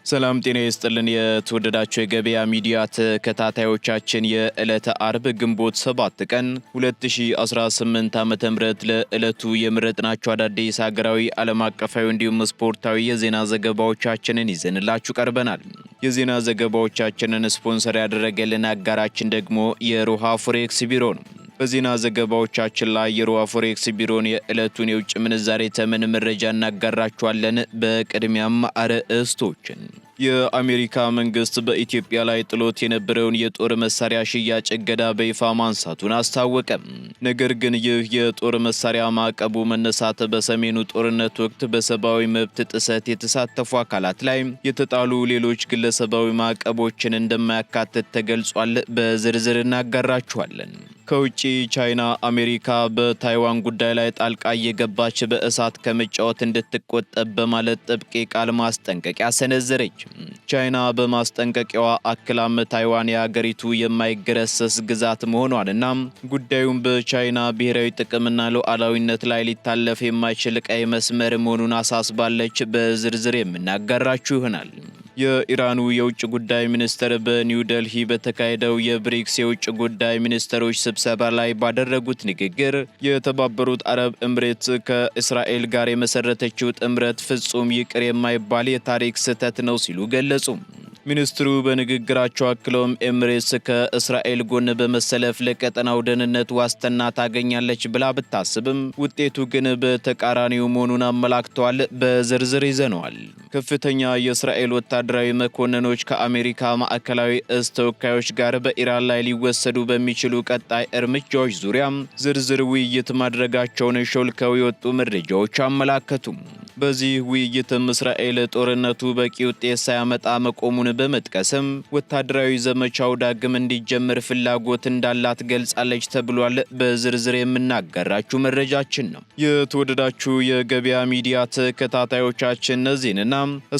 ሰላም ጤና ይስጥልን የተወደዳችሁ የገበያ ሚዲያ ተከታታዮቻችን የዕለተ አርብ ግንቦት 7 ቀን 2018 ዓ.ም ለዕለቱ የምረጥናቸው አዳዲስ ሀገራዊ ዓለም አቀፋዊ እንዲሁም ስፖርታዊ የዜና ዘገባዎቻችንን ይዘንላችሁ ቀርበናል። የዜና ዘገባዎቻችንን ስፖንሰር ያደረገልን አጋራችን ደግሞ የሮሃ ፎሬክስ ቢሮ ነው። በዜና ዘገባዎቻችን ላይ የሮሃ ፎሬክስ ቢሮን የዕለቱን የውጭ ምንዛሬ ተመን መረጃ እናጋራችኋለን። በቅድሚያም አርዕስቶችን የአሜሪካ መንግስት በኢትዮጵያ ላይ ጥሎት የነበረውን የጦር መሳሪያ ሽያጭ እገዳ በይፋ ማንሳቱን አስታወቀ። ነገር ግን ይህ የጦር መሳሪያ ማዕቀቡ መነሳት በሰሜኑ ጦርነት ወቅት በሰብአዊ መብት ጥሰት የተሳተፉ አካላት ላይ የተጣሉ ሌሎች ግለሰባዊ ማዕቀቦችን እንደማያካትት ተገልጿል። በዝርዝር እናጋራችኋለን። ከውጪ ቻይና አሜሪካ በታይዋን ጉዳይ ላይ ጣልቃ እየገባች በእሳት ከመጫወት እንድትቆጠብ በማለት ጥብቅ ቃል ማስጠንቀቂያ ሰነዘረች። ቻይና በማስጠንቀቂያዋ አክላም ታይዋን የሀገሪቱ የማይገረሰስ ግዛት መሆኗንና ጉዳዩም በቻይና ብሔራዊ ጥቅምና ሉዓላዊነት ላይ ሊታለፍ የማይችል ቀይ መስመር መሆኑን አሳስባለች። በዝርዝር የምናጋራችሁ ይሆናል። የኢራኑ የውጭ ጉዳይ ሚኒስትር በኒው ዴልሂ በተካሄደው የብሪክስ የውጭ ጉዳይ ሚኒስትሮች ስብሰባ ላይ ባደረጉት ንግግር የተባበሩት አረብ ኤምሬትስ ከእስራኤል ጋር የመሰረተችው ጥምረት ፍጹም ይቅር የማይባል የታሪክ ስህተት ነው ሲሉ ገለጹ። ሚኒስትሩ በንግግራቸው አክለውም ኤምሬትስ ከእስራኤል ጎን በመሰለፍ ለቀጠናው ደህንነት ዋስትና ታገኛለች ብላ ብታስብም ውጤቱ ግን በተቃራኒው መሆኑን አመላክተዋል። በዝርዝር ይዘነዋል። ከፍተኛ የእስራኤል ወታደራዊ መኮንኖች ከአሜሪካ ማዕከላዊ እዝ ተወካዮች ጋር በኢራን ላይ ሊወሰዱ በሚችሉ ቀጣይ እርምጃዎች ዙሪያ ዝርዝር ውይይት ማድረጋቸውን ሾልከው የወጡ መረጃዎች አመላከቱ። በዚህ ውይይትም እስራኤል ጦርነቱ በቂ ውጤት ሳያመጣ መቆሙን በመጥቀስም ወታደራዊ ዘመቻው ዳግም እንዲጀምር ፍላጎት እንዳላት ገልጻለች ተብሏል። በዝርዝር የምናጋራችሁ መረጃችን ነው። የተወደዳችሁ የገበያ ሚዲያ ተከታታዮቻችን እነዚህንና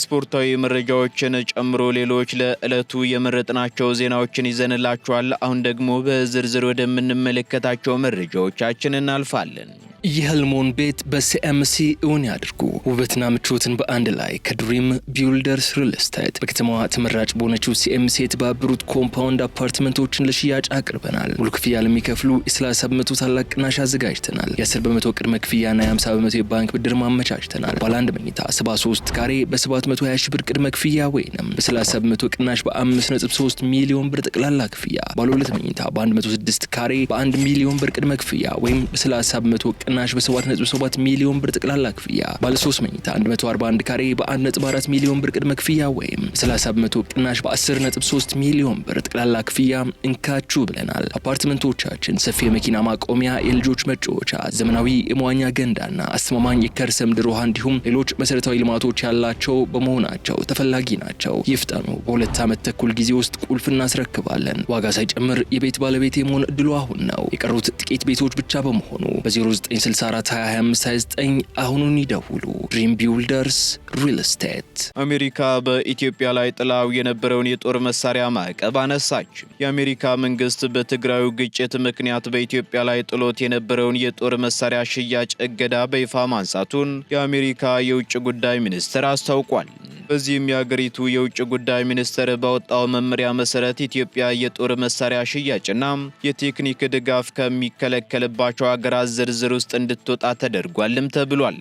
ስፖርታዊ መረጃዎችን ጨምሮ ሌሎች ለዕለቱ የመረጥናቸው ዜናዎችን ይዘንላችኋል። አሁን ደግሞ በዝርዝር ወደምንመለከታቸው መረጃዎቻችን እናልፋለን። የህልሞን ቤት በሲኤምሲ እውን ያድርጉ። ውበትና ምቾትን በአንድ ላይ ከድሪም ቢልደርስ ሪል ስቴት በከተማዋ ተመራጭ በሆነችው ሲኤምሲ የተባበሩት ኮምፓውንድ አፓርትመንቶችን ለሽያጭ አቅርበናል። ሙሉ ክፍያ ለሚከፍሉ የ30 በመቶ ታላቅ ቅናሽ አዘጋጅተናል። የ10 በመቶ ቅድመ ክፍያና የ50 በመቶ የባንክ ብድር ማመቻችተናል። ባለ አንድ መኝታ 73 ካሬ በ720 ሺህ ብር ቅድመ ክፍያ ወይንም በ30 በመቶ ቅናሽ በ5.3 ሚሊዮን ብር ጠቅላላ ክፍያ። ባለ ሁለት መኝታ በ106 ካሬ በ1 ሚሊዮን ብር ቅድመ ክፍያ ወይም በ30 በመቶ ቅናሽ በ7.7 ሚሊዮን ብር ጠቅላላ ክፍያ። ባለ 3 መኝታ 141 ካሬ በ1.4 ሚሊዮን ብር ቅድመ ክፍያ ወይም በ30 በመቶ ቅናሽ በ10.3 ሚሊዮን ብር ጠቅላላ ክፍያ እንካችሁ ብለናል። አፓርትመንቶቻችን ሰፊ የመኪና ማቆሚያ፣ የልጆች መጫወቻ፣ ዘመናዊ የመዋኛ ገንዳና አስተማማኝ የከርሰ ምድር ውሃ እንዲሁም ሌሎች መሰረታዊ ልማቶች ያላቸው በመሆናቸው ተፈላጊ ናቸው። ይፍጠኑ። በ2 ዓመት ተኩል ጊዜ ውስጥ ቁልፍ እናስረክባለን። ዋጋ ሳይጨምር የቤት ባለቤት የመሆን እድሉ አሁን ነው። የቀሩት ጥቂት ቤቶች ብቻ በመሆኑ በ0964202529 አሁኑን ይደውሉ። ድሪም ቢልደርስ ሪል ስቴት። አሜሪካ በኢትዮጵያ ላይ ጥላው የነበረውን የጦር መሳሪያ ማዕቀብ አነሳች። የአሜሪካ መንግስት በትግራዩ ግጭት ምክንያት በኢትዮጵያ ላይ ጥሎት የነበረውን የጦር መሳሪያ ሽያጭ እገዳ በይፋ ማንሳቱን የአሜሪካ የውጭ ጉዳይ ሚኒስትር አስታውቋል። በዚህም የሀገሪቱ የውጭ ጉዳይ ሚኒስትር ባወጣው መመሪያ መሰረት ኢትዮጵያ የጦር መሳሪያ ሽያጭና የቴክኒክ ድጋፍ ከሚከለከልባቸው ሀገራት ዝርዝር ውስጥ እንድትወጣ ተደርጓልም ተብሏል።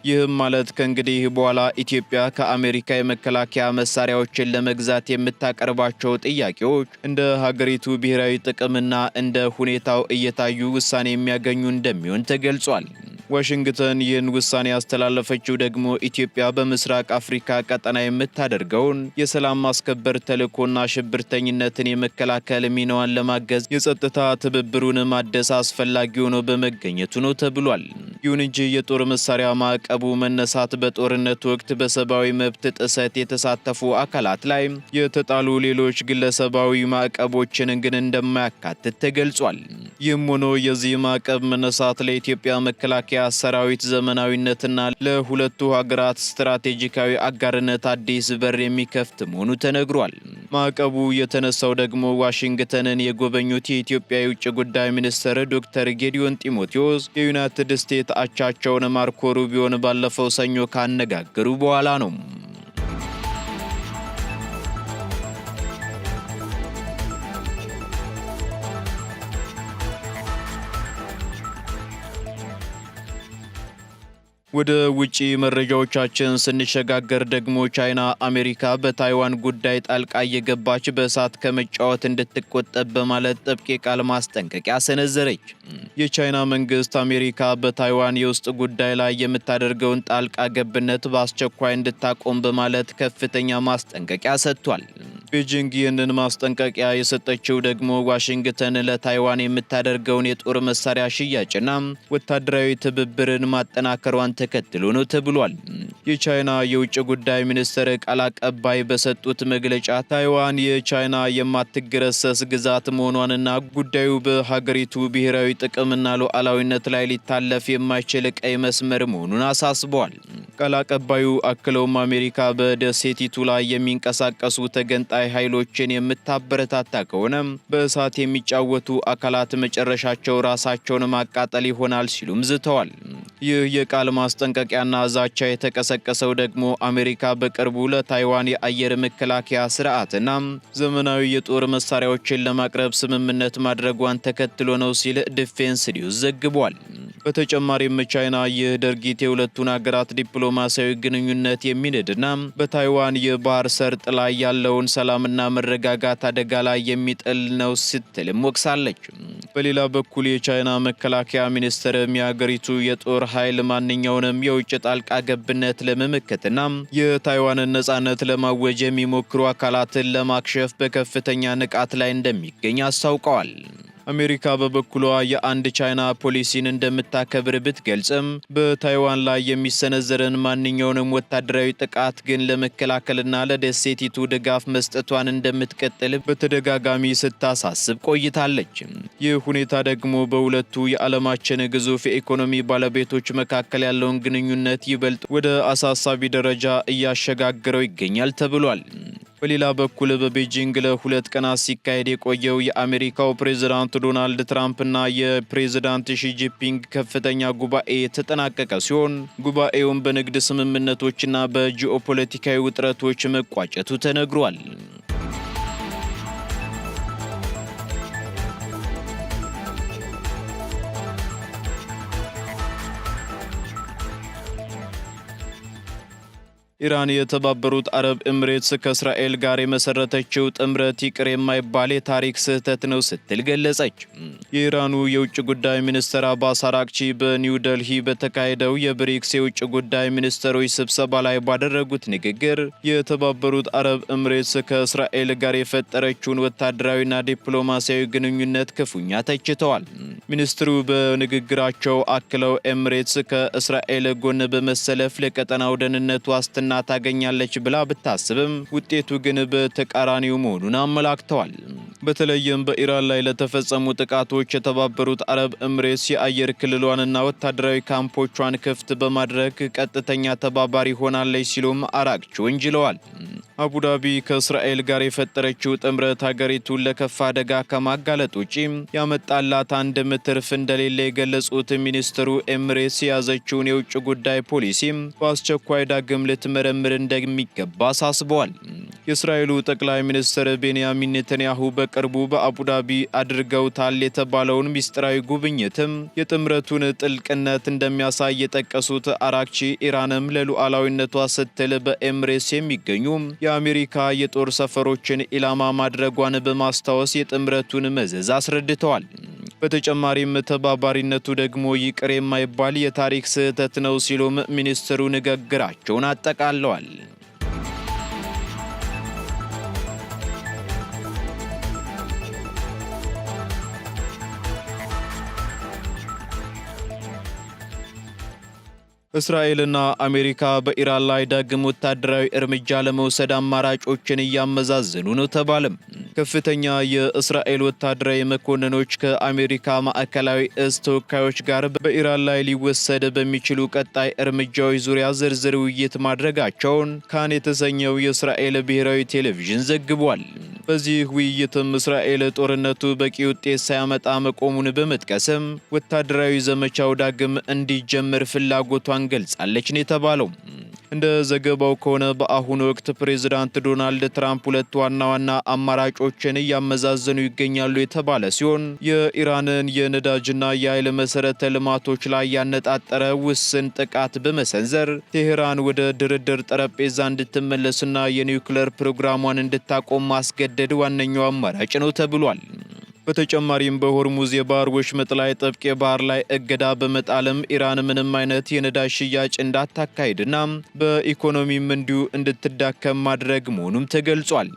ይህም ማለት ከእንግዲህ በኋላ ኢትዮጵያ ከአሜሪካ የመከላከያ መሳሪያዎችን ለመግዛት የምታቀርባቸው ጥያቄዎች እንደ ሀገሪቱ ብሔራዊ ጥቅምና እንደ ሁኔታው እየታዩ ውሳኔ የሚያገኙ እንደሚሆን ተገልጿል። ዋሽንግተን ይህን ውሳኔ ያስተላለፈችው ደግሞ ኢትዮጵያ በምስራቅ አፍሪካ ቀጠና የምታደርገውን የሰላም ማስከበር ተልዕኮና ሽብርተኝነትን የመከላከል ሚናዋን ለማገዝ የጸጥታ ትብብሩን ማደስ አስፈላጊ ሆኖ በመገኘቱ ነው ተብሏል። ይሁን እንጂ የጦር መሳሪያ ማዕቀቡ መነሳት በጦርነት ወቅት በሰብአዊ መብት ጥሰት የተሳተፉ አካላት ላይ የተጣሉ ሌሎች ግለሰባዊ ማዕቀቦችን ግን እንደማያካትት ተገልጿል። ይህም ሆኖ የዚህ ማዕቀብ መነሳት ለኢትዮጵያ መከላከያ ሰራዊት ዘመናዊነትና ለሁለቱ ሀገራት ስትራቴጂካዊ አጋርነት አዲስ በር የሚከፍት መሆኑ ተነግሯል። ማዕቀቡ የተነሳው ደግሞ ዋሽንግተንን የጎበኙት የኢትዮጵያ የውጭ ጉዳይ ሚኒስትር ዶክተር ጌዲዮን ጢሞቴዎስ የዩናይትድ ስቴትስ አቻቸውን ማርኮ ሩቢዮን ባለፈው ሰኞ ካነጋገሩ በኋላ ነው። ወደ ውጪ መረጃዎቻችን ስንሸጋገር ደግሞ ቻይና አሜሪካ በታይዋን ጉዳይ ጣልቃ እየገባች በእሳት ከመጫወት እንድትቆጠብ በማለት ጥብቅ የቃል ማስጠንቀቂያ ሰነዘረች። የቻይና መንግስት አሜሪካ በታይዋን የውስጥ ጉዳይ ላይ የምታደርገውን ጣልቃ ገብነት በአስቸኳይ እንድታቆም በማለት ከፍተኛ ማስጠንቀቂያ ሰጥቷል። ቤጂንግ ይህንን ማስጠንቀቂያ የሰጠችው ደግሞ ዋሽንግተን ለታይዋን የምታደርገውን የጦር መሳሪያ ሽያጭና ወታደራዊ ትብብርን ማጠናከሯን ተከትሎ ነው ተብሏል። የቻይና የውጭ ጉዳይ ሚኒስትር ቃል አቀባይ በሰጡት መግለጫ ታይዋን የቻይና የማትገረሰስ ግዛት መሆኗንና ጉዳዩ በሀገሪቱ ብሔራዊ ጥቅምና ሉዓላዊነት ላይ ሊታለፍ የማይችል ቀይ መስመር መሆኑን አሳስበዋል። ቃል አቀባዩ አክለውም አሜሪካ በደሴቲቱ ላይ የሚንቀሳቀሱ ተገንጣይ ኃይሎችን የምታበረታታ ከሆነ በእሳት የሚጫወቱ አካላት መጨረሻቸው ራሳቸውን ማቃጠል ይሆናል ሲሉም ዝተዋል። ይህ የቃል ማስጠንቀቂያና ዛቻ የተቀሰቀሰው ደግሞ አሜሪካ በቅርቡ ለታይዋን የአየር መከላከያ ስርዓትና ዘመናዊ የጦር መሳሪያዎችን ለማቅረብ ስምምነት ማድረጓን ተከትሎ ነው ሲል ዲፌንስ ኒውስ ዘግቧል። በተጨማሪም ቻይና ይህ ድርጊት የሁለቱን ሀገራት ዲፕሎማሲያዊ ግንኙነት የሚንድና በታይዋን የባህር ሰርጥ ላይ ያለውን ሰላምና መረጋጋት አደጋ ላይ የሚጥል ነው ስትልም ወቅሳለች። በሌላ በኩል የቻይና መከላከያ ሚኒስትርም የሀገሪቱ የጦር ኃይል ማንኛውንም የውጭ ጣልቃ ገብነት ለመመከትና የታይዋንን ነጻነት ለማወጅ የሚሞክሩ አካላትን ለማክሸፍ በከፍተኛ ንቃት ላይ እንደሚገኝ አስታውቀዋል። አሜሪካ በበኩሏ የአንድ ቻይና ፖሊሲን እንደምታከብር ብትገልጽም በታይዋን ላይ የሚሰነዘርን ማንኛውንም ወታደራዊ ጥቃት ግን ለመከላከልና ለደሴቲቱ ድጋፍ መስጠቷን እንደምትቀጥል በተደጋጋሚ ስታሳስብ ቆይታለች። ይህ ሁኔታ ደግሞ በሁለቱ የዓለማችን ግዙፍ የኢኮኖሚ ባለቤቶች መካከል ያለውን ግንኙነት ይበልጥ ወደ አሳሳቢ ደረጃ እያሸጋገረው ይገኛል ተብሏል። በሌላ በኩል በቤጂንግ ለ2 ቀናት ሲካሄድ የቆየው የአሜሪካው ፕሬዝዳንት ዶናልድ ትራምፕና የፕሬዝዳንት ሺጂፒንግ ከፍተኛ ጉባኤ የተጠናቀቀ ሲሆን ጉባኤውን በንግድ ስምምነቶችና በጂኦፖለቲካዊ ውጥረቶች መቋጨቱ ተነግሯል። ኢራን የተባበሩት አረብ ኤምሬትስ ከእስራኤል ጋር የመሰረተችው ጥምረት ይቅር የማይባል የታሪክ ስህተት ነው ስትል ገለጸች። የኢራኑ የውጭ ጉዳይ ሚኒስትር አባስ አራግቺ በኒው ደልሂ በተካሄደው የብሪክስ የውጭ ጉዳይ ሚኒስትሮች ስብሰባ ላይ ባደረጉት ንግግር የተባበሩት አረብ ኤምሬትስ ከእስራኤል ጋር የፈጠረችውን ወታደራዊና ዲፕሎማሲያዊ ግንኙነት ክፉኛ ተችተዋል። ሚኒስትሩ በንግግራቸው አክለው ኤምሬትስ ከእስራኤል ጎን በመሰለፍ ለቀጠናው ደህንነት ዋስትና ታገኛለች ብላ ብታስብም ውጤቱ ግን በተቃራኒው መሆኑን አመላክተዋል። በተለይም በኢራን ላይ ለተፈጸሙ ጥቃቶች የተባበሩት አረብ ኤምሬትስ የአየር ክልሏንና ወታደራዊ ካምፖቿን ክፍት በማድረግ ቀጥተኛ ተባባሪ ሆናለች ሲሉም አራግቺ ወንጅለዋል። አቡዳቢ ከእስራኤል ጋር የፈጠረችው ጥምረት ሀገሪቱን ለከፋ አደጋ ከማጋለጥ ውጪ ያመጣላት አንድም ትርፍ እንደሌለ የገለጹት ሚኒስትሩ ኤምሬትስ የያዘችውን የውጭ ጉዳይ ፖሊሲም በአስቸኳይ ዳግም ልትመረምር እንደሚገባ አሳስበዋል። የእስራኤሉ ጠቅላይ ሚኒስትር ቤንያሚን ኔታንያሁ በቅርቡ በአቡዳቢ አድርገውታል የተባለውን ሚስጥራዊ ጉብኝትም የጥምረቱን ጥልቅነት እንደሚያሳይ የጠቀሱት አራግቺ ኢራንም ለሉዓላዊነቷ ስትል በኤምሬትስ የሚገኙ የአሜሪካ የጦር ሰፈሮችን ኢላማ ማድረጓን በማስታወስ የጥምረቱን መዘዝ አስረድተዋል። በተጨማሪም ተባባሪነቱ ደግሞ ይቅር የማይባል የታሪክ ስህተት ነው ሲሉም ሚኒስትሩ ንግግራቸውን አጠቃለዋል። እስራኤልና አሜሪካ በኢራን ላይ ዳግም ወታደራዊ እርምጃ ለመውሰድ አማራጮችን እያመዛዘኑ ነው ተባለም። ከፍተኛ የእስራኤል ወታደራዊ መኮንኖች ከአሜሪካ ማዕከላዊ እዝ ተወካዮች ጋር በኢራን ላይ ሊወሰድ በሚችሉ ቀጣይ እርምጃዎች ዙሪያ ዝርዝር ውይይት ማድረጋቸውን ካን የተሰኘው የእስራኤል ብሔራዊ ቴሌቪዥን ዘግቧል። በዚህ ውይይትም እስራኤል ጦርነቱ በቂ ውጤት ሳያመጣ መቆሙን በመጥቀስም ወታደራዊ ዘመቻው ዳግም እንዲጀምር ፍላጎቷን ገልጻለች ነው የተባለው። እንደ ዘገባው ከሆነ በአሁኑ ወቅት ፕሬዝዳንት ዶናልድ ትራምፕ ሁለት ዋና አማራጮችን እያመዛዘኑ ይገኛሉ የተባለ ሲሆን የኢራንን የነዳጅና የኃይል መሰረተ ልማቶች ላይ ያነጣጠረ ውስን ጥቃት በመሰንዘር ቴሄራን ወደ ድርድር ጠረጴዛ እንድትመለስና የኒውክሌር ፕሮግራሟን እንድታቆም ማስገደድ ዋነኛው አማራጭ ነው ተብሏል። በተጨማሪም በሆርሙዝ የባህር ወሽመጥ ላይ ጥብቅ የባህር ላይ እገዳ በመጣልም ኢራን ምንም አይነት የነዳጅ ሽያጭ እንዳታካሂድና በኢኮኖሚም እንዲሁ እንድትዳከም ማድረግ መሆኑም ተገልጿል።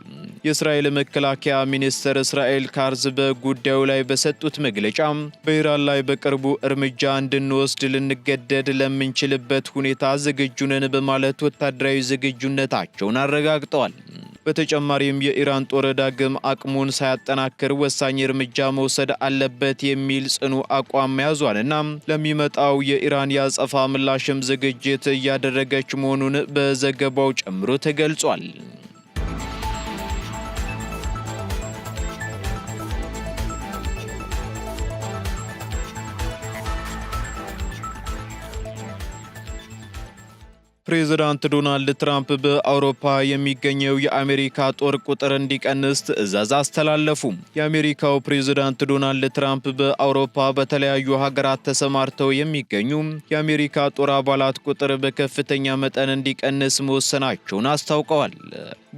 የእስራኤል መከላከያ ሚኒስትር እስራኤል ካትዝ በጉዳዩ ላይ በሰጡት መግለጫ በኢራን ላይ በቅርቡ እርምጃ እንድንወስድ ልንገደድ ለምንችልበት ሁኔታ ዝግጁ ነን በማለት ወታደራዊ ዝግጁነታቸውን አረጋግጠዋል። በተጨማሪም የኢራን ጦር ዳግም አቅሙን ሳያጠናክር ወሳኝ እርምጃ መውሰድ አለበት የሚል ጽኑ አቋም መያዟንና ለሚመጣው የኢራን የአጸፋ ምላሽም ዝግጅት እያደረገች መሆኑን በዘገባው ጨምሮ ተገልጿል። ፕሬዝዳንት ዶናልድ ትራምፕ በአውሮፓ የሚገኘው የአሜሪካ ጦር ቁጥር እንዲቀንስ ትዕዛዝ አስተላለፉ። የአሜሪካው ፕሬዝዳንት ዶናልድ ትራምፕ በአውሮፓ በተለያዩ ሀገራት ተሰማርተው የሚገኙ የአሜሪካ ጦር አባላት ቁጥር በከፍተኛ መጠን እንዲቀንስ መወሰናቸውን አስታውቀዋል።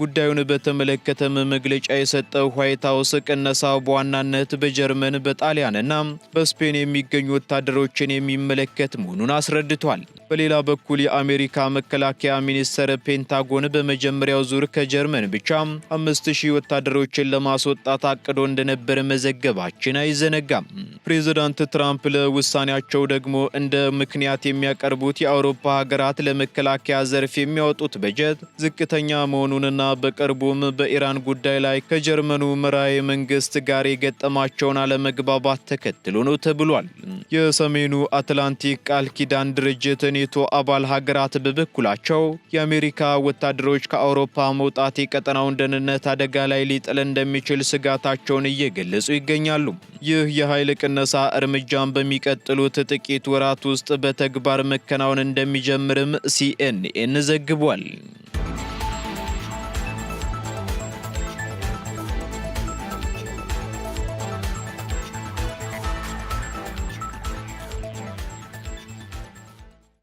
ጉዳዩን በተመለከተም መግለጫ የሰጠው ዋይት ሀውስ ቅነሳው በዋናነት በጀርመን በጣሊያንና በስፔን የሚገኙ ወታደሮችን የሚመለከት መሆኑን አስረድቷል። በሌላ በኩል የአሜሪካ መከላከያ ሚኒስቴር ፔንታጎን በመጀመሪያው ዙር ከጀርመን ብቻ 5000 ወታደሮችን ለማስወጣት አቅዶ እንደነበር መዘገባችን አይዘነጋም። ፕሬዝዳንት ትራምፕ ለውሳኔያቸው ደግሞ እንደ ምክንያት የሚያቀርቡት የአውሮፓ ሀገራት ለመከላከያ ዘርፍ የሚያወጡት በጀት ዝቅተኛ መሆኑንና በቅርቡም በኢራን ጉዳይ ላይ ከጀርመኑ መራሄ መንግስት ጋር የገጠማቸውን አለመግባባት ተከትሎ ነው ተብሏል። የሰሜኑ አትላንቲክ ቃል ኪዳን ድርጅት ኔቶ አባል ሀገራት በበኩላቸው የአሜሪካ ወታደሮች ከአውሮፓ መውጣት የቀጠናውን ደህንነት አደጋ ላይ ሊጥል እንደሚችል ስጋታቸውን እየገለጹ ይገኛሉ። ይህ የኃይል ቅነሳ እርምጃን በሚቀጥሉት ጥቂት ወራት ውስጥ በተግባር መከናወን እንደሚጀምርም ሲኤንኤን ዘግቧል።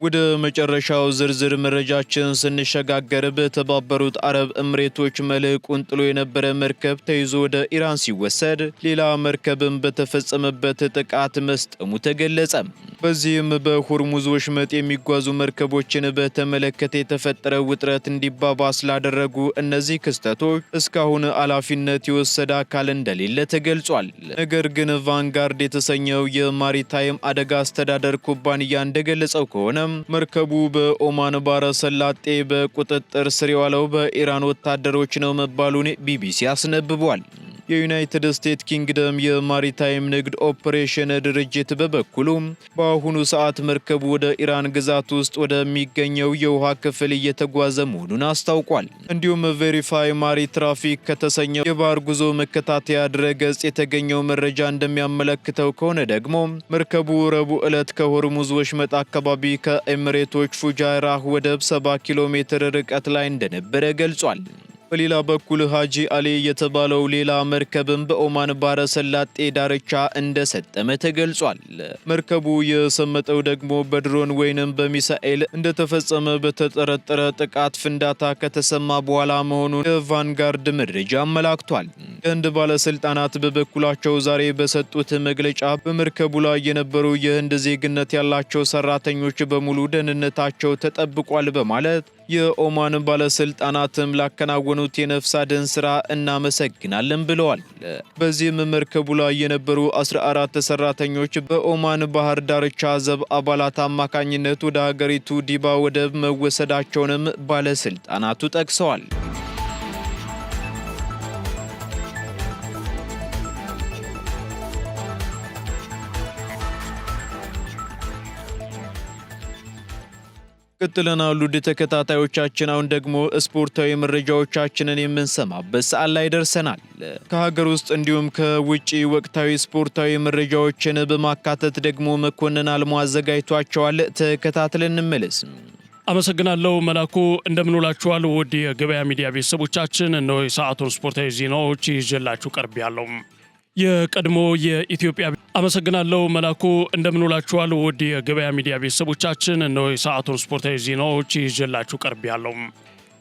ወደ መጨረሻው ዝርዝር መረጃችን ስንሸጋገር በተባበሩት አረብ ኤምሬቶች መልሕቁን ጥሎ የነበረ መርከብ ተይዞ ወደ ኢራን ሲወሰድ ሌላ መርከብም በተፈጸመበት ጥቃት መስጠሙ ተገለጸ። በዚህም በሆርሙዝ ወሽመጥ የሚጓዙ መርከቦችን በተመለከተ የተፈጠረው ውጥረት እንዲባባስ ላደረጉ እነዚህ ክስተቶች እስካሁን ኃላፊነት የወሰደ አካል እንደሌለ ተገልጿል። ነገር ግን ቫንጋርድ የተሰኘው የማሪታይም አደጋ አስተዳደር ኩባንያ እንደገለጸው ከሆነ መርከቡ በኦማን ባሕረ ሰላጤ በቁጥጥር ስር የዋለው በኢራን ወታደሮች ነው መባሉን ቢቢሲ አስነብቧል። የዩናይትድ ስቴትስ ኪንግደም የማሪታይም ንግድ ኦፕሬሽን ድርጅት በበኩሉ በአሁኑ ሰዓት መርከቡ ወደ ኢራን ግዛት ውስጥ ወደሚገኘው የውሃ ክፍል እየተጓዘ መሆኑን አስታውቋል። እንዲሁም ቬሪፋይ ማሪ ትራፊክ ከተሰኘው የባህር ጉዞ መከታተያ ድረገጽ የተገኘው መረጃ እንደሚያመለክተው ከሆነ ደግሞ መርከቡ ረቡዕ ዕለት ከሆርሙዝ ወሽመጥ አካባቢ ከኤሚሬቶች ፉጃይራህ ወደብ 70 ኪሎ ሜትር ርቀት ላይ እንደነበረ ገልጿል። በሌላ በኩል ሃጂ አሊ የተባለው ሌላ መርከብም በኦማን ባሕረ ሰላጤ ዳርቻ እንደሰጠመ ተገልጿል። መርከቡ የሰመጠው ደግሞ በድሮን ወይንም በሚሳኤል እንደተፈጸመ በተጠረጠረ ጥቃት ፍንዳታ ከተሰማ በኋላ መሆኑን የቫንጋርድ መረጃ አመላክቷል። የህንድ ባለስልጣናት በበኩላቸው ዛሬ በሰጡት መግለጫ በመርከቡ ላይ የነበሩ የህንድ ዜግነት ያላቸው ሰራተኞች በሙሉ ደህንነታቸው ተጠብቋል በማለት የኦማን ባለስልጣናትም ላከናወኑት የነፍስ አድን ስራ እናመሰግናለን ብለዋል። በዚህም መርከቡ ላይ የነበሩ 14 ሰራተኞች በኦማን ባህር ዳርቻ ዘብ አባላት አማካኝነት ወደ ሀገሪቱ ዲባ ወደብ መወሰዳቸውንም ባለስልጣናቱ ጠቅሰዋል። ቀጥለናል ውድ ተከታታዮቻችን። አሁን ደግሞ ስፖርታዊ መረጃዎቻችንን የምንሰማበት ሰዓት ላይ ደርሰናል። ከሀገር ውስጥ እንዲሁም ከውጪ ወቅታዊ ስፖርታዊ መረጃዎችን በማካተት ደግሞ መኮንን አልሞ አዘጋጅቷቸዋል። ተከታትለን እንመለስ። አመሰግናለሁ መላኩ። እንደምንውላችኋል ውድ የገበያ ሚዲያ ቤተሰቦቻችን፣ እነሆ የሰዓቱን ስፖርታዊ ዜናዎች ይዤላችሁ ቀርቤያለሁ። የቀድሞ የኢትዮጵያ አመሰግናለሁ መላኩ። እንደምንውላችኋል ውድ የገበያ ሚዲያ ቤተሰቦቻችን፣ እነሆ የሰዓቱን ስፖርታዊ ዜናዎች ይዤላችሁ ቀርቤያለሁ።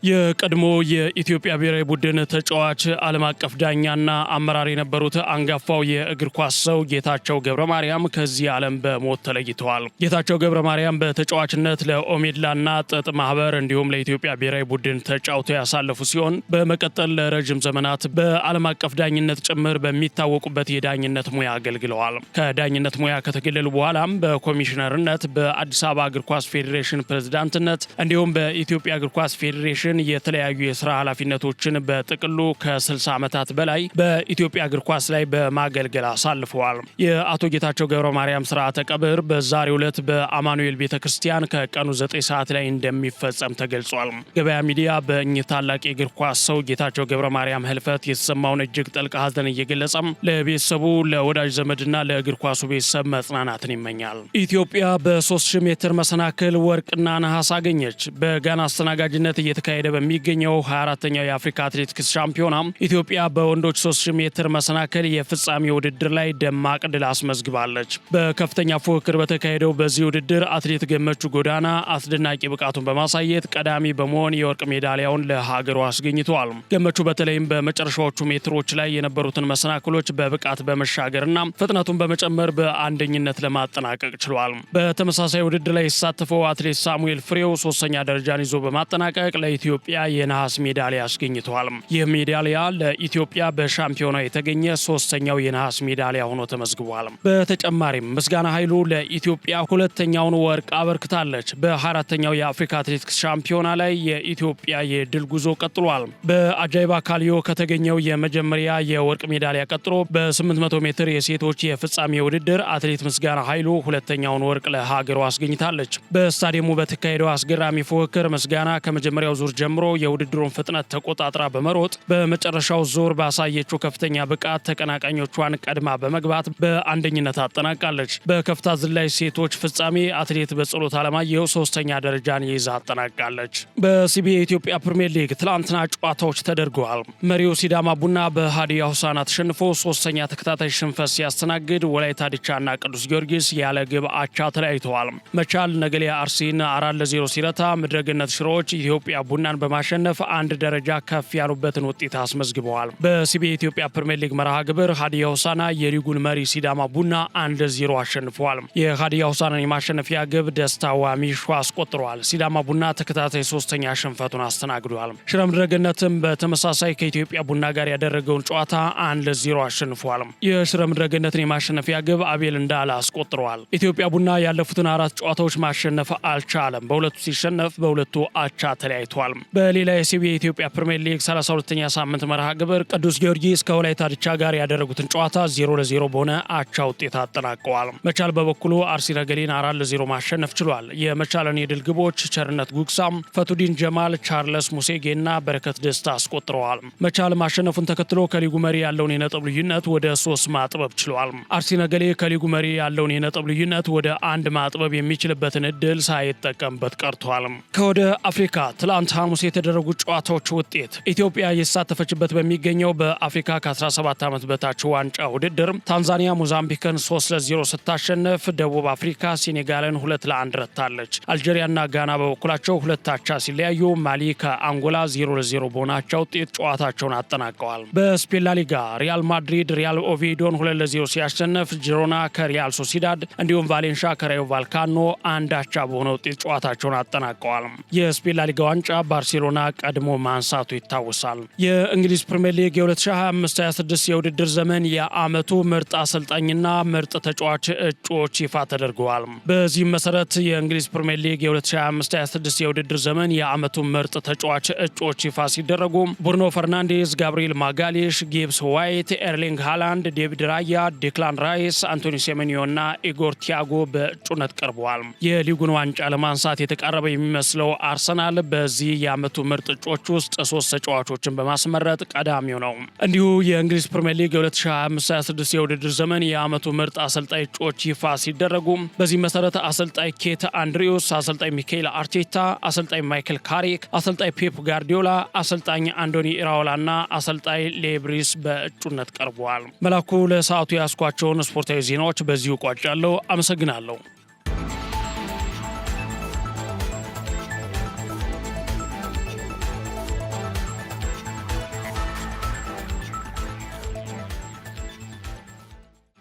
የቀድሞ የኢትዮጵያ ብሔራዊ ቡድን ተጫዋች ዓለም አቀፍ ዳኛና አመራር የነበሩት አንጋፋው የእግር ኳስ ሰው ጌታቸው ገብረ ማርያም ከዚህ ዓለም በሞት ተለይተዋል። ጌታቸው ገብረ ማርያም በተጫዋችነት ለኦሜድላና ጥጥ ማህበር እንዲሁም ለኢትዮጵያ ብሔራዊ ቡድን ተጫውተው ያሳለፉ ሲሆን በመቀጠል ለረጅም ዘመናት በዓለም አቀፍ ዳኝነት ጭምር በሚታወቁበት የዳኝነት ሙያ አገልግለዋል። ከዳኝነት ሙያ ከተገለሉ በኋላም በኮሚሽነርነት፣ በአዲስ አበባ እግር ኳስ ፌዴሬሽን ፕሬዝዳንትነት እንዲሁም በኢትዮጵያ እግር ኳስ ፌዴሬሽን የተለያዩ የስራ ኃላፊነቶችን በጥቅሉ ከ60 ዓመታት በላይ በኢትዮጵያ እግር ኳስ ላይ በማገልገል አሳልፈዋል። የአቶ ጌታቸው ገብረ ማርያም ስርዓተ ቀብር በዛሬው ዕለት በአማኑኤል ቤተክርስቲያን ከቀኑ 9 ሰዓት ላይ እንደሚፈጸም ተገልጿል። ገበያ ሚዲያ በእኚህ ታላቅ የእግር ኳስ ሰው ጌታቸው ገብረ ማርያም ህልፈት የተሰማውን እጅግ ጥልቅ ሐዘን እየገለጸም ለቤተሰቡ፣ ለወዳጅ ዘመድና ለእግር ኳሱ ቤተሰብ መጽናናትን ይመኛል። ኢትዮጵያ በ3000 ሜትር መሰናክል ወርቅና ነሐስ አገኘች። በጋና አስተናጋጅነት እየተካሄደ በሚገኘው 24ኛው የአፍሪካ አትሌቲክስ ሻምፒዮና ኢትዮጵያ በወንዶች 3000 ሜትር መሰናክል የፍጻሜ ውድድር ላይ ደማቅ ድል አስመዝግባለች። በከፍተኛ ፉክክር በተካሄደው በዚህ ውድድር አትሌት ገመቹ ጎዳና አስደናቂ ብቃቱን በማሳየት ቀዳሚ በመሆን የወርቅ ሜዳሊያውን ለሀገሩ አስገኝተዋል። ገመቹ በተለይም በመጨረሻዎቹ ሜትሮች ላይ የነበሩትን መሰናክሎች በብቃት በመሻገርና ፍጥነቱን በመጨመር በአንደኝነት ለማጠናቀቅ ችሏል። በተመሳሳይ ውድድር ላይ የተሳተፈው አትሌት ሳሙኤል ፍሬው 3ኛ ደረጃን ይዞ በማጠናቀቅ ለኢትዮጵያ የነሐስ ሜዳሊያ አስገኝተዋል። ይህ ሜዳሊያ ለኢትዮጵያ በሻምፒዮናው የተገኘ 3ኛው የነሐስ ሜዳሊያ ሆኖ ተመዝግቧል። በተጨማሪም ምስጋና ኃይሉ ለኢትዮጵያ 2ኛውን ወርቅ አበርክታለች። በ4ኛው የአፍሪካ አትሌቲክስ ሻምፒዮና ላይ የኢትዮጵያ የድል ጉዞ ቀጥሏል። በአጃይባ ካሊዮ ከተገኘው የመጀመሪያ የወርቅ ሜዳሊያ ቀጥሎ በ800 ሜትር የሴቶች የፍጻሜ ውድድር አትሌት ምስጋና ኃይሉ 2ኛውን ወርቅ ለሀገሯ አስገኝታለች። በስታዲየሙ በተካሄደው አስገራሚ ፉክክር ምስጋና ከመጀመሪያው ዙር ጀምሮ የውድድሩን ፍጥነት ተቆጣጥራ በመሮጥ በመጨረሻው ዙር ባሳየችው ከፍተኛ ብቃት ተቀናቃኞቿን ቀድማ በመግባት በአንደኝነት አጠናቃለች። በከፍታ ዝላይ ሴቶች ፍጻሜ አትሌት በጸሎት አለማየሁ 3ኛ ደረጃን ይዛ አጠናቃለች። በሲቢኤ የኢትዮጵያ ፕሪሚየር ሊግ ትላንትና ጨዋታዎች ተደርገዋል። መሪው ሲዳማ ቡና በሀዲያ ሆሳዕና ተሸንፎ 3ኛ ተከታታይ ሽንፈት ሲያስተናግድ፣ ወላይታ ዲቻና ቅዱስ ጊዮርጊስ ያለ ግብ አቻ ተለያይተዋል። መቻል ነገሌ አርሲን 4-0 ሲረታ፣ ምድረገነት ሽሮዎች ኢትዮጵያ ቡናን በማሸነፍ አንድ ደረጃ ከፍ ያሉበትን ውጤት አስመዝግበዋል። በሲቢኤ የኢትዮጵያ ፕሪሚየር ሊግ መርሃ ግብር ሀዲያ ሆሳዕና የሊጉን መሪ ሲዳማ ቡና 1-0 አሸንፈዋል። የሀዲያ ሆሳዕናን የማሸነፊያ ግብ ደስታ ዋሚሾ አስቆጥረዋል። ሲዳማ ቡና ተከታታይ 3ኛ ሽንፈቱን አስተናግዷል። ሽረ ምድረገነትም በተመሳሳይ ከኢትዮጵያ ቡና ጋር ያደረገውን ጨዋታ 1-0 አሸንፈዋል። የሽረ ምድረገነትን የማሸነፊያ ግብ አቤል እንዳለ አስቆጥረዋል። ኢትዮጵያ ቡና ያለፉትን 4 ጨዋታዎች ማሸነፍ አልቻለም። በሁለቱ ሲሸነፍ በሁለቱ አቻ ተለያይቷል። በሌላ የሲቢኤ የኢትዮጵያ ፕሪሚየር ሊግ 32ኛ ሳምንት መርሃ ግብር ቅዱስ ጊዮርጊስ ከወላይታ ዲቻ ጋር ያደረጉትን ጨዋታ 0-0 በሆነ አቻ ውጤት አጠናቀዋል። መቻል በበኩሉ አርሲ ነገሌን 4-0 ማሸነፍ ችሏል። የመቻልን የድል ግቦች ቸርነት ጉግሳም፣ ፈቱዲን ጀማል፣ ቻርለስ ሙሴጌና በረከት ደስታ አስቆጥረዋል። መቻል ማሸነፉን ተከትሎ ከሊጉ መሪ ያለውን የነጥብ ልዩነት ወደ 3 ማጥበብ ችሏል። አርሲ ነገሌ ከሊጉ መሪ ያለውን የነጥብ ልዩነት ወደ 1 ማጥበብ የሚችልበትን እድል ሳይጠቀምበት ቀርቷል። ከወደ አፍሪካ ትላንት ሐሙስ የተደረጉ ጨዋታዎች ውጤት ኢትዮጵያ እየተሳተፈችበት በሚገኘው በአፍሪካ ከ17 ዓመት በታች ዋንጫ ውድድር ታንዛኒያ ሞዛምቢክን 3-0 ስታሸንፍ፣ ደቡብ አፍሪካ ሴኔጋልን 2-1 ረታለች። አልጄሪያና ጋና በበኩላቸው 2 አቻ ሲለያዩ፣ ማሊ ከአንጎላ 0-0 በሆናቸው ውጤት ጨዋታቸውን አጠናቀዋል። በስፔን ላሊጋ ሪያል ማድሪድ ሪያል ኦቪዶን 2-0 ሲያሸንፍ፣ ጂሮና ከሪያል ሶሲዳድ እንዲሁም ቫሌንሻ ከራዮ ቫልካኖ 1 አቻ በሆነ ውጤት ጨዋታቸውን አጠናቀዋል። የስፔን ላሊጋ ዋንጫ ባርሴሎና ቀድሞ ማንሳቱ ይታወሳል። የእንግሊዝ ፕሪሚየር ሊግ የ2025-26 የውድድር ዘመን የዓመቱ ምርጥ አሰልጣኝና ምርጥ ተጫዋች እጩዎች ይፋ ተደርገዋል። በዚህም መሰረት የእንግሊዝ ፕሪሚየር ሊግ የ2025-26 የውድድር ዘመን የዓመቱ ምርጥ ተጫዋች እጩዎች ይፋ ሲደረጉ ብሩኖ ፈርናንዴዝ፣ ጋብሪኤል ማጋሌሽ፣ ጊብስ ዋይት፣ ኤርሊንግ ሃላንድ፣ ዴቪድ ራያ፣ ዴክላን ራይስ፣ አንቶኒ ሴሜኒዮና ኢጎር ቲያጎ በእጩነት ቀርበዋል። የሊጉን ዋንጫ ለማንሳት የተቃረበ የሚመስለው አርሰናል በዚህ የዓመቱ ምርጥ እጩዎች ውስጥ 3 ተጫዋቾችን በማስመረጥ ቀዳሚው ነው። እንዲሁ የእንግሊዝ ፕሪምየር ሊግ 2025/26 የውድድር ዘመን የዓመቱ ምርጥ አሰልጣኝ እጩዎች ይፋ ሲደረጉ በዚህ መሰረት አሰልጣኝ ኬት አንድሪውስ፣ አሰልጣኝ ሚካኤል አርቴታ፣ አሰልጣኝ ማይክል ካሪክ፣ አሰልጣኝ ፔፕ ጋርዲዮላ፣ አሰልጣኝ አንዶኒ ኢራኦላና አሰልጣኝ ሌብሪስ በእጩነት ቀርበዋል። መላኩ ለሰዓቱ ያስኳቸውን ስፖርታዊ ዜናዎች በዚሁ ቋጫለሁ። አመሰግናለሁ።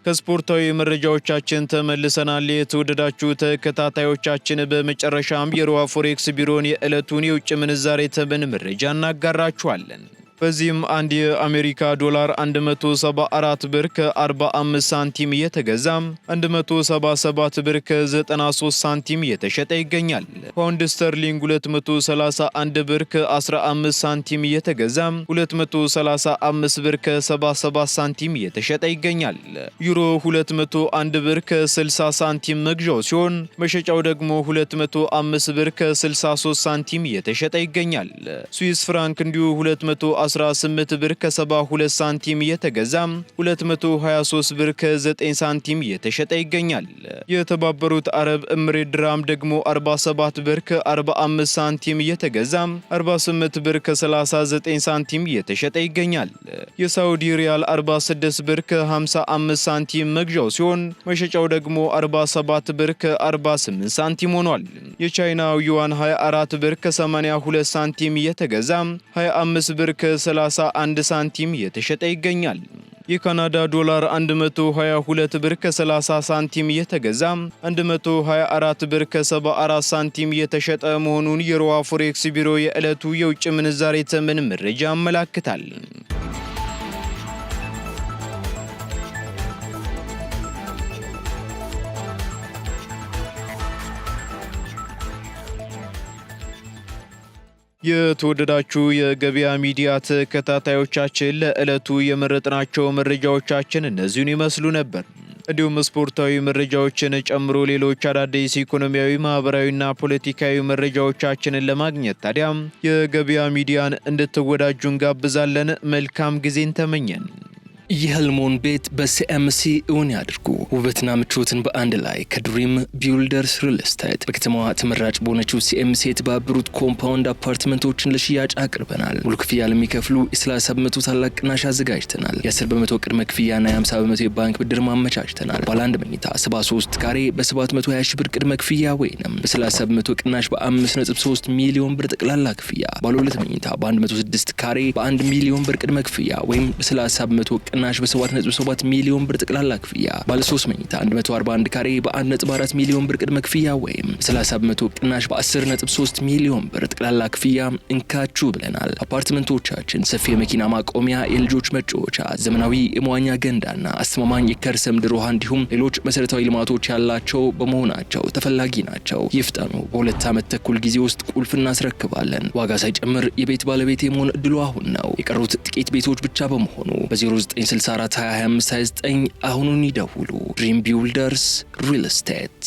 ከስፖርታዊ መረጃዎቻችን ተመልሰናል። የተወደዳችሁ ተከታታዮቻችን፣ በመጨረሻም የሮሃ ፎሬክስ ቢሮን የዕለቱን የውጭ ምንዛሬ ተመን መረጃ እናጋራችኋለን። በዚህም አንድ የአሜሪካ ዶላር 174 ብር ከ45 ሳንቲም እየተገዛ 177 ብር ከ93 ሳንቲም እየተሸጠ ይገኛል። ፓውንድ ስተርሊንግ 231 ብር ከ15 ሳንቲም እየተገዛ 235 ብር ከ77 ሳንቲም እየተሸጠ ይገኛል። ዩሮ 201 ብር ከ60 ሳንቲም መግዣው ሲሆን መሸጫው ደግሞ 205 ብር ከ63 ሳንቲም እየተሸጠ ይገኛል። ስዊስ ፍራንክ እንዲሁ 18 ብር ከ72 ሳንቲም እየተገዛ 223 ብር ከ9 ሳንቲም እየተሸጠ ይገኛል። የተባበሩት አረብ ኤምሬት ድራም ደግሞ 47 ብር ከ45 ሳንቲም እየተገዛ 48 ብር ከ39 ሳንቲም እየተሸጠ ይገኛል። የሳውዲ ሪያል 46 ብር ከ55 ሳንቲም መግዣው ሲሆን መሸጫው ደግሞ 47 ብር ከ48 ሳንቲም ሆኗል። የቻይናው ዩዋን 24 ብር ከ82 ሳንቲም እየተገዛ 25 ብር ከ31 ሳንቲም እየተሸጠ ይገኛል። የካናዳ ዶላር 122 ብር ከ30 ሳንቲም እየተገዛ 124 ብር ከ74 ሳንቲም እየተሸጠ መሆኑን የሮሃ ፎሬክስ ቢሮ የዕለቱ የውጭ ምንዛሬ ተመን መረጃ ያመላክታል። የተወደዳችሁ የገበያ ሚዲያ ተከታታዮቻችን ለዕለቱ የመረጥናቸው መረጃዎቻችን እነዚህን ይመስሉ ነበር። እንዲሁም ስፖርታዊ መረጃዎችን ጨምሮ ሌሎች አዳዲስ ኢኮኖሚያዊ፣ ማህበራዊና ፖለቲካዊ መረጃዎቻችንን ለማግኘት ታዲያም የገበያ ሚዲያን እንድትወዳጁ እንጋብዛለን። መልካም ጊዜን ተመኘን። የህልሞን ቤት በሲኤምሲ እውን ያድርጉ። ውበትና ምቾትን በአንድ ላይ ከድሪም ቢውልደርስ ሪል ስቴት በከተማዋ ተመራጭ በሆነችው ሲኤምሲ የተባበሩት ኮምፓውንድ አፓርትመንቶችን ለሽያጭ አቅርበናል። ሙሉ ክፍያ ለሚከፍሉ የ30 በመቶ ታላቅ ቅናሽ አዘጋጅተናል። የ10 በመቶ ቅድመ ክፍያና የ50 በመቶ የባንክ ብድር ማመቻችተናል። ባለ አንድ መኝታ 73 ካሬ በ720 ሺህ ብር ቅድመ ክፍያ ወይንም በ30 በመቶ ቅናሽ በ5.3 ሚሊዮን ብር ጠቅላላ ክፍያ። ባለ ሁለት መኝታ በ106 ካሬ በ1 ሚሊዮን ብር ቅድመ ክፍያ ወይም በ30 በመቶ ቅናሽ በ7.7 ሚሊዮን ብር ጠቅላላ ክፍያ። ባለ 3 መኝታ 141 ካሬ በ1.4 ሚሊዮን ብር ቅድመ ክፍያ ወይም 30 በመቶ ቅናሽ በ10.3 ሚሊዮን ብር ጠቅላላ ክፍያ እንካችሁ ብለናል። አፓርትመንቶቻችን ሰፊ የመኪና ማቆሚያ፣ የልጆች መጫወቻ፣ ዘመናዊ የመዋኛ ገንዳና አስተማማኝ የከርሰ ምድር ውሃ እንዲሁም ሌሎች መሰረታዊ ልማቶች ያላቸው በመሆናቸው ተፈላጊ ናቸው። ይፍጠኑ። በ2 ዓመት ተኩል ጊዜ ውስጥ ቁልፍ እናስረክባለን። ዋጋ ሳይጨምር የቤት ባለቤት የመሆን እድሉ አሁን ነው። የቀሩት ጥቂት ቤቶች ብቻ በመሆኑ በ0964 2025 29 አሁኑን ይደውሉ። ድሪም ቢውልደርስ ሪል ስቴት